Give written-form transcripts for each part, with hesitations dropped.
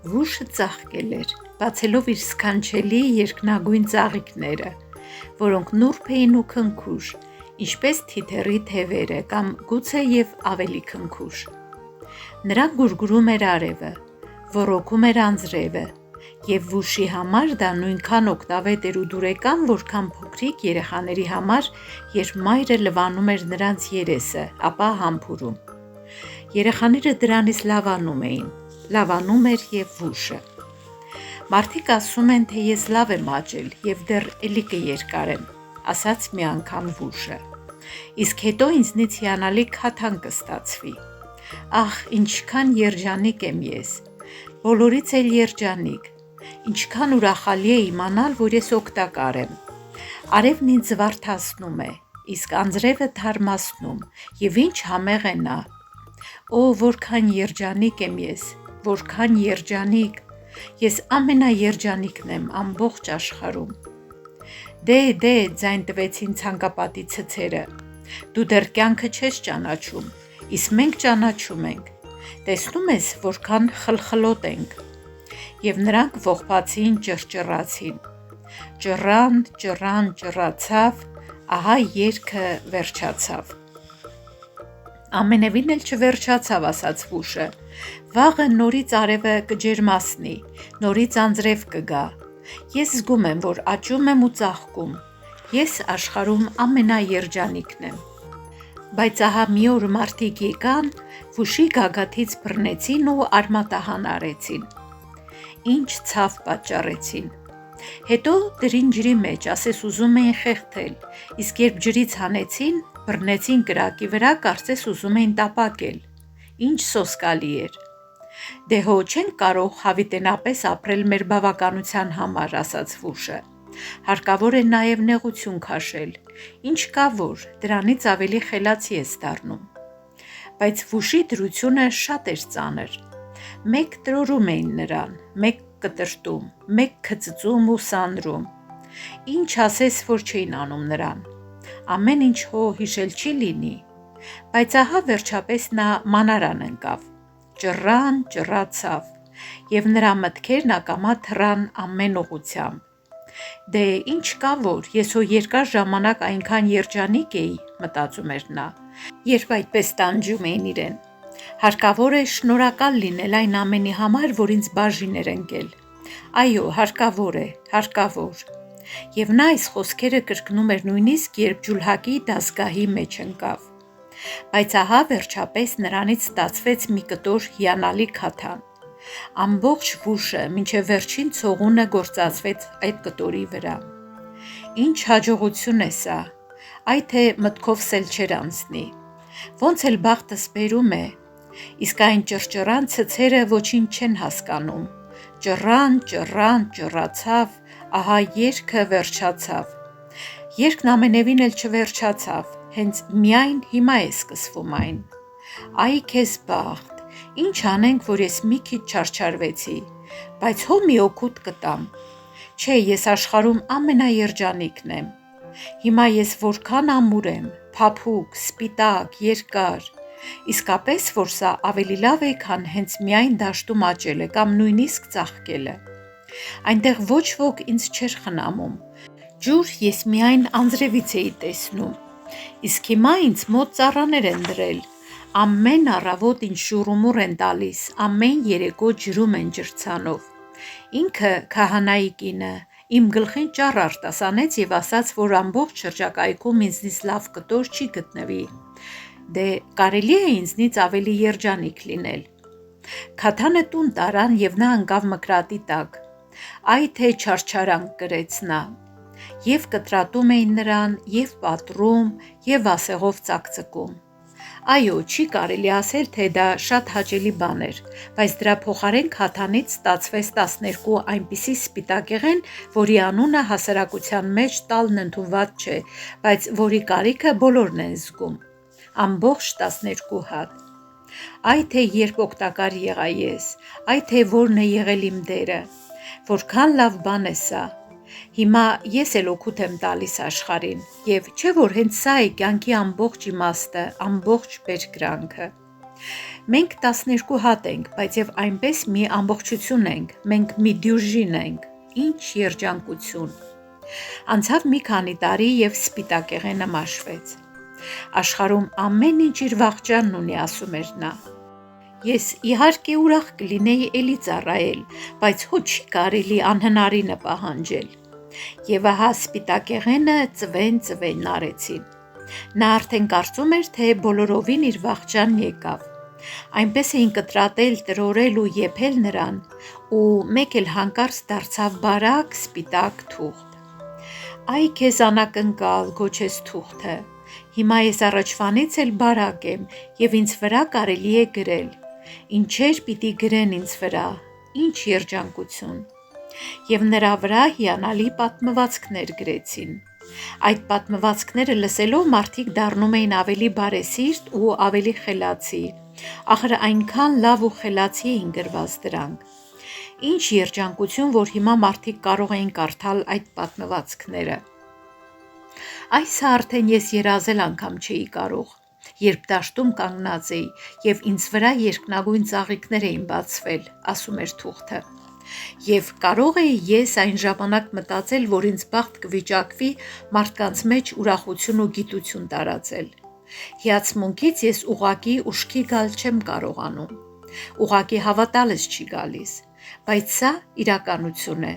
Վուշը ծաղկել էր, բացելով իր սքանչելի երկնագույն ծաղիկները, որոնք նուրբ էին ու քնքուշ, ինչպես թիթեռի թևերը կամ գուցե և ավելի քնքուշ։ Նրան գուրգուրում էր արևը, ոռոգում էր անձրևը, և Վուշի համար դա նույնքան օգտավետ էր ու դուրեկան, որքան փոքրիկ երեխաների համար, երբ մայրը լվանում էր նրանց երեսը, ապա համբուրում։ Երեխաները դրանից լավանում էին, լավանում էր և Վուշը։ Մարդիկ ասում են, թե ես լավ եմ աճել և դեռ էլիկը երկար եմ, ասաց մի անգամ Վուշը, իսկ հետո ինձնից հիանալի քաթան կստացվի։ Ահ, ինչքան երջանիկ եմ ես, բոլորից էլ երջանիկ, ինչքան ուրախալի է իմանալ, որ ես օգտակար եմ։ Արևն ինձ զվարթացնում է, իսկ անձրևը թարմացնում, և ինչ համեղ է նա։ Օ, որքան երջանիկ եմ ես, որքան երջանիկ, ես ամենաերջանիկն եմ ամբողջ աշխարհում։ Դե, ձայն տվեցին ցանկապատի ցցերը, դու դեռ կյանքը չես ճանաչում, իսկ մենք ճանաչում ենք, տեսնում ես, որքան խլխլոտ ենք։ Եվ նրանք ողբացին, ճռճռացին, ճռան, ճռացավ, ահա երգը վերջացավ։ Ամենևին էլ չվերջացավ, ասաց Վուշը, վաղը նորից արևը կջերմացնի, նորից անձրև կգա, ես զգում եմ, որ աճում եմ ու ծաղկում, ես աշխարհում ամենաերջանիկն եմ։ Բայց ահա մի օր մարդիկ եկան, Վուշի գագաթից բռնեցին ու արմատահան արեցին։ Ինչ ցավ պատճառեցին։ Հետո դրին ջրի մեջ, ասես ուզում էին խեղդել, իսկ երբ ջրից հանեցին, բռնեցին կրակի վրա, կարծես ուզում էին տապակել։ Ինչ սոսկալի էր։ Դե հո չենք կարող հավիտենապես ապրել մեր բավականության համար, ասաց Վուշը։ Հարկավոր է նաև նեղություն քաշել, ինչ կա որ, դրանից ավելի խելացի ես դառնում։ Բայց Վուշի դրությունը շատ էր ծանր։ Մեկ տրորում էին նրան, մեկ կտրտում, մեկ քծծում ու սանրում։ Ինչ ասես, որ չէին անում նրան։ Ամեն ինչ հո հիշել չի լինի։ Բայց ահա վերջապես նա մանարան ընկավ, ճռացավ, և նրա մտքերն ակամա թռան ամեն ուղղությամբ։ Դե ինչ կա որ, ես հո երկար ժամանակ այնքան երջանիկ էի, մտածում էր նա, երբ այդպես տանջում էին իրեն։ Հարկավոր է շնորհակալ լինել այն ամենի համար, որ ինձ բաժին էր ընկել։ Այո, հարկավոր է, հարկավոր։ Եվ նա այս խոսքերը կրկնում էր նույնիսկ, երբ ջուլհակի դասգահի մեջ ընկավ։ Բայց ահա վերջապես նրանից ստացվեց մի կտոր հիանալի քաթան։ Ամբողջ Վուշը մինչև վերջին ցողունը գործածվեց այդ կտորի վրա։ Ինչ հաջողություն է սա, այ թե մտքովս էլ չէր անցնի։ Ոնց էլ բախտս բերում է, իսկ այն ճռճռան ցցերը ոչինչ չեն հասկանում։ Ճռան, ճռացավ, ահա երգը վերջացավ։ Երգն ամենևին էլ չվերջացավ, հենց միայն հիմա է սկսվում այն։ Այ քեզ բախտ, ինչ անենք, որ ես մի քիչ չարչարվեցի, բայց հո մի օգուտ կտամ։ Չէ, ես աշխարհում ամենաերջանիկն եմ։ Հիմա ես որքան ամուր եմ, փափուկ, սպիտակ, երկար, իսկապես որ սա ավելի լավ է, քան հենց միայն դաշտում աճելը կամ նույնիսկ ծաղկելը։ Այնտեղ ոչ ոք ինձ չէր խնամում, ջուր ես միայն անձրևից էի տեսնում, իսկ հիմա ինձ մոտ ծառաներ են դրել, ամեն առավոտ ինձ շուռումուռ են տալիս, ամեն երեկո ջրում են ջրցանով։ Ինքը քահանայի կինը իմ գլխին ճառ արտասանեց և ասաց, որ ամբողջ շրջակայքում ինձնից լավ կտոր չի գտնվի։ Դե կարելի է ինձնից ավելի երջանիկ լինել։ Քաթանը տուն տարան և նա ընկավ մկրատի տակ։ Այ թե չարչարանք կրեց նա։ Եվ կտրատում էին նրան, և պատռում, և ասեղով ծակծկում։ Այո, չի կարելի ասել, թե դա շատ հաճելի բան էր, բայց դրա փոխարեն քաթանից ստացվեց 12 այնպիսի սպիտակեղեն, որի անունը հասարակության մեջ տալն ընդունված չէ, բայց որի կարիքը բոլորն են զգում։ Ամբողջ 12 հատ։ Այ թե երբ օգտակար եղա ես, այ թե որն է եղել իմ դերը։ Որքան լավ բան է սա։ Հիմա ես էլ օգուտ եմ տալիս աշխարհին, և չէ որ հենց սա է կյանքի ամբողջ իմաստը, ամբողջ բերկրանքը։ Մենք 12 հատ ենք, բայց եւ այնպես մի ամբողջություն ենք, մենք մի դյուժին ենք, ինչ երջանկություն։ Անցավ մի քանի տարի եւ սպիտակեղենը մաշվեց։ Աշխարհում ամեն ինչ իր վաղճանն ունի, ասում էր նա։ Ես իհարկե ուրախ կլինեի էլի ծառայել, բայց հո չի կարելի անհնարինը պահանջել։ Եվ ահա սպիտակեղենը ծվեն արեցին։ Նա արդեն կարծում էր, թե բոլորովին իր վաղճանն եկավ։ Այնպես էին կտրատել, տրորել ու եփել նրան, ու մեկ էլ հանկարծ դարձավ բարակ սպիտակ թուղթ։ Այ քեզ անակնկալ, գոչեց թուղթը։ Հիմա ես առաջվանից էլ բարակ եմ եւ ինձ վրա կարելի է գրել։ Ինչեր պիտի գրեն ինձ վրա, ինչ երջանկություն։ Եվ նրա վրա հիանալի պատմվածքներ գրեցին։ Այդ պատմվածքները լսելով մարդիկ դառնում էին ավելի բարեսիրտ ու ավելի խելացի։ Ախր այնքան լավ ու խելացի էին գրված դրանք։ Ինչ երջանկություն, որ հիմա մարդիկ կարող էին կարդալ այդ պատմվածքները։ Այսը արդեն ես երազել անգամ չէի կարող, երբ դաշտում կանգնած էի եւ ինձ վրա երկնագույն ծաղիկներ էին բացվել, ասում էր թուղթը։ Եվ կարող էի ես այն ժամանակ մտածել, որ ինձ բախտ կվիճակվի մարդկանց մեջ ուրախություն ու գիտություն տարածել։ Հիացմունքից ես ուղակի ուշքի գալ չեմ կարողանում, ուղակի հավատալս չի գալիս, բայց սա իրականություն է։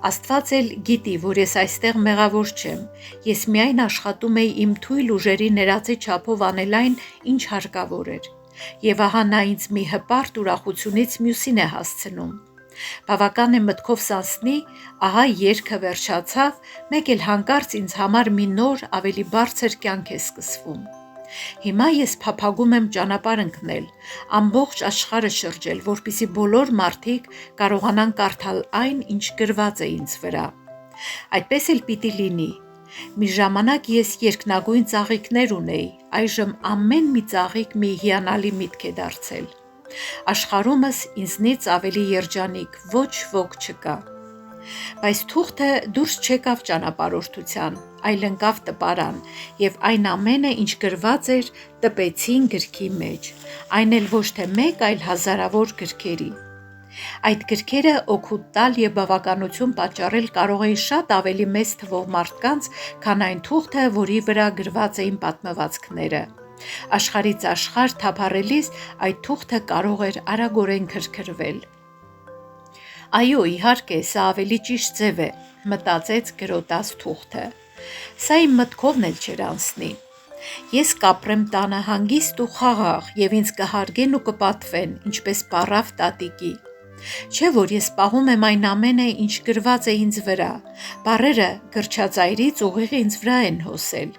Աստված էլ գիտի, որ ես այստեղ մեղավոր չեմ, ես միայն աշխատում էի իմ թույլ ուժերի ներածի չափով անել այն, ինչ հարկավոր էր, եւ ահա նա ինձ մի հպարտ ուրախությունից մյուսին է հասցնում։ Բավական է մտքով սանցնի, ահա երգը վերջացավ, մեկ էլ հանկարծ ինձ համար մի նոր, ավելի բարձր կյանք է սկսվում։ Հիմա ես փափագում եմ ճանապարհ ընկնել, ամբողջ աշխարհը շրջել, որպեսզի բոլոր մարդիկ կարողանան կարդալ այն, ինչ գրված է ինձ վրա։ Այդպես էլ պիտի լինի։ Մի ժամանակ ես երկնագույն ծաղիկներ ունեի, այժմ ամեն մի ծաղիկ մի հիանալի միտք է դարձել։ Աշխարհումս ինձնից ավելի երջանիկ ոչ ոք չկա։ Բայց թուղթը դուրս չեկավ ճանապարհորդության, այլ ընկավ տպարան, եւ այն ամենը, ինչ գրված էր, տպեցին գրքի մեջ, այն էլ ոչ թե մեկ, այլ հազարավոր գրքերի։ Այդ գրքերը օգուտ տալ եւ բավականություն պատճառել կարող էին շատ ավելի մեծ թվով մարդկանց, քան այն թուղթը, որի վրա գրված էին պատմվածքները։ Աշխարհից աշխարհ թափառելիս այդ թուղթը կարող էր արագորեն քրքրվել։ Այո, իհարկե, սա ավելի ճիշտ ձև է, մտածեց գրոտած թուղթը։ Սա իմ մտքովն էլ չէր անցնի։ Ես կապրեմ տանը հանգիստ ու խաղաղ եւ ինձ կհարգեն ու կպատվեն, ինչպես պառավ տատիկի։ Չէ՞ որ ես պահում եմ այն ամենը, ինչ գրված է ինձ վրա։ Բառերը գրչածայրից ուղիղ ինձ վրա են հոսել։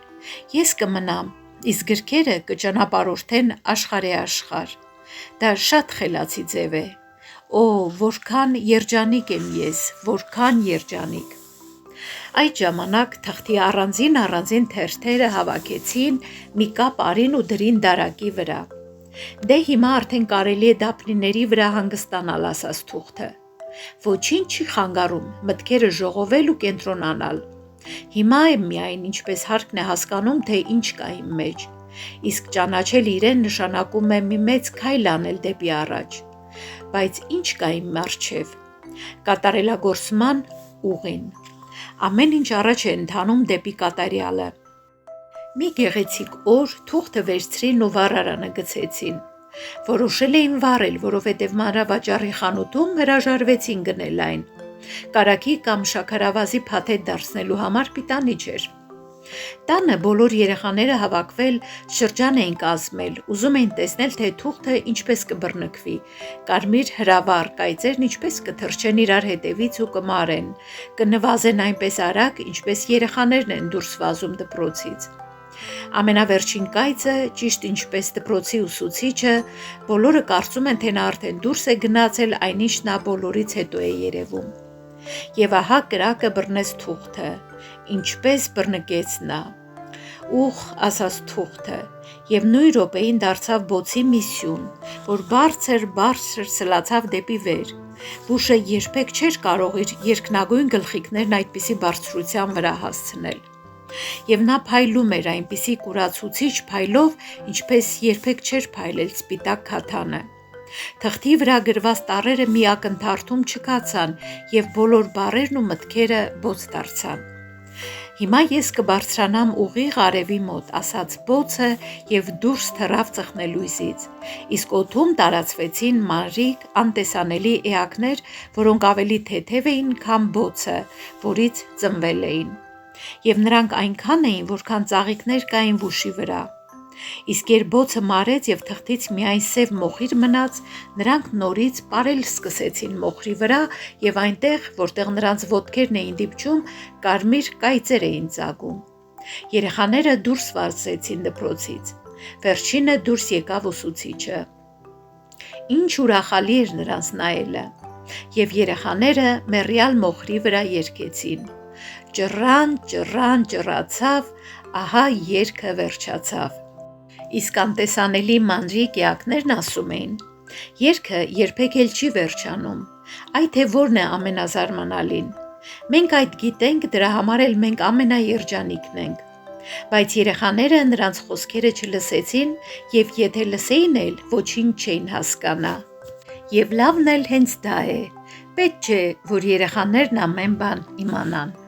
Ես կմնամ, իսկ գրքերը կճանապարհորդեն աշխարհի աշխարհ։ Դա շատ խելացի ձև է։ Օ, որքան երջանիկ եմ ես, որքան երջանիկ։ Այդ ժամանակ թղթի առանձին թերթերը հավաքեցին, մի կապ արին ու դրին դարակի վրա։ Դե հիմա արդեն կարելի է դափնիների վրա հանգստանալ, ասաց թուղթը։ Ոչինչ չի խանգարում մտքերը ժողովել ու կենտրոնանալ։ Հիմա եմ միայն ինչպես հարկն է հասկանում, թե ինչ կա իմ մեջ։ Իսկ ճանաչել իրեն նշանակում է մի մեծ քայլ անել դեպի առաջ։ Բայց ինչ կա իմ առջև։ Կատարելագործման ուղին։ Ամեն ինչ առաջ է ընթանում դեպի կատարյալը։ Մի գեղեցիկ օր թուղթը վերցրին ու վառարանը գցեցին։ Որոշել էին վառել, որովհետև մանրավաճառի խանութում հրաժարվեցին գնել այն։ Կարագի կամ շաքարավազի փաթեթ դարձնելու համար պիտանի չէր։ Տանը բոլոր երեխաները հավաքվել շրջան էին կազմել, ուզում էին տեսնել, թե թուղթը ինչպես կբռնկվի, կարմիր հրավառ կայծերն ինչպես կթռչեն իրար հետևից ու կմարեն, կնվազեն այնպես արագ, ինչպես երեխաներն են դուրս վազում դպրոցից։ Ամենավերջին կայծը, ճիշտ ինչպես դպրոցի ուսուցիչը, բոլորը կարծում են, թե նա արդեն դուրս է գնացել, այնինչ նա բոլորից հետո է երևում։ Եվ ահա կրակը բռնեց թուղթը, ինչպես բռնկեց նա։ Ուխ, ասաց թուղթը, եւ նույն րոպեին դարձավ բոցի մի սյուն, որ բարձր սլացավ դեպի վեր։ Բուշը երբեք չէր կարող իր երկնագույն գլխիկներն այդպիսի բարձրության վրա հասցնել։ Եվ նա փայլում էր այնպիսի կուրացուցիչ փայլով, ինչպես երբեք չէր փայլել սպիտակ քաթանը։ Թղթի վրա գրված տառերը մի ակնթարթում չկացան և բոլոր բառերն ու մտքերը բոց դարձան։ Հիմա ես կբարձրանամ ուղիղ արևի մոտ, ասաց բոցը և դուրս թռավ ծխնելույզից, իսկ օդում տարածվեցին մանրիկ, անտեսանելի էակներ, որոնք ավելի թեթև էին, քան բոցը, որից ծնվել էին, և նրանք այնքան էին, որքան ծաղիկներ կային վուշի վրա։ Իսկ երբ բոցը մարեց և թղթից միայն սև մոխիր մնաց, նրանք նորից պարել սկսեցին մոխրի վրա և այնտեղ, որտեղ նրանց ոտքերն էին դիպչում, կարմիր կայծեր էին ծագում։ Երեխաները դուրս վազեցին դպրոցից։ Վերջինը դուրս եկավ ուսուցիչը։ Ինչ ուրախալի էր նրանց նայելը։ Եվ երեխաները մեռյալ մոխրի վրա երգեցին. Ճռան, ճռան, ճռացավ, ահա երգը վերջացավ։ Իսկ անտեսանելի մանրիկ էակներն ասում էին. երգը երբեք էլ չի վերջանում, այ թե որն է ամենազարմանալին։ Մենք այդ գիտենք, դրա համար էլ մենք ամենաերջանիկն ենք։ Բայց երեխաները նրանց խոսքերը չլսեցին և եթե լսեին էլ, ոչինչ չէին հասկանա։ Եվ լավն էլ հենց դա է։ Պետք չէ, որ երեխաներն ամեն բան իմանան։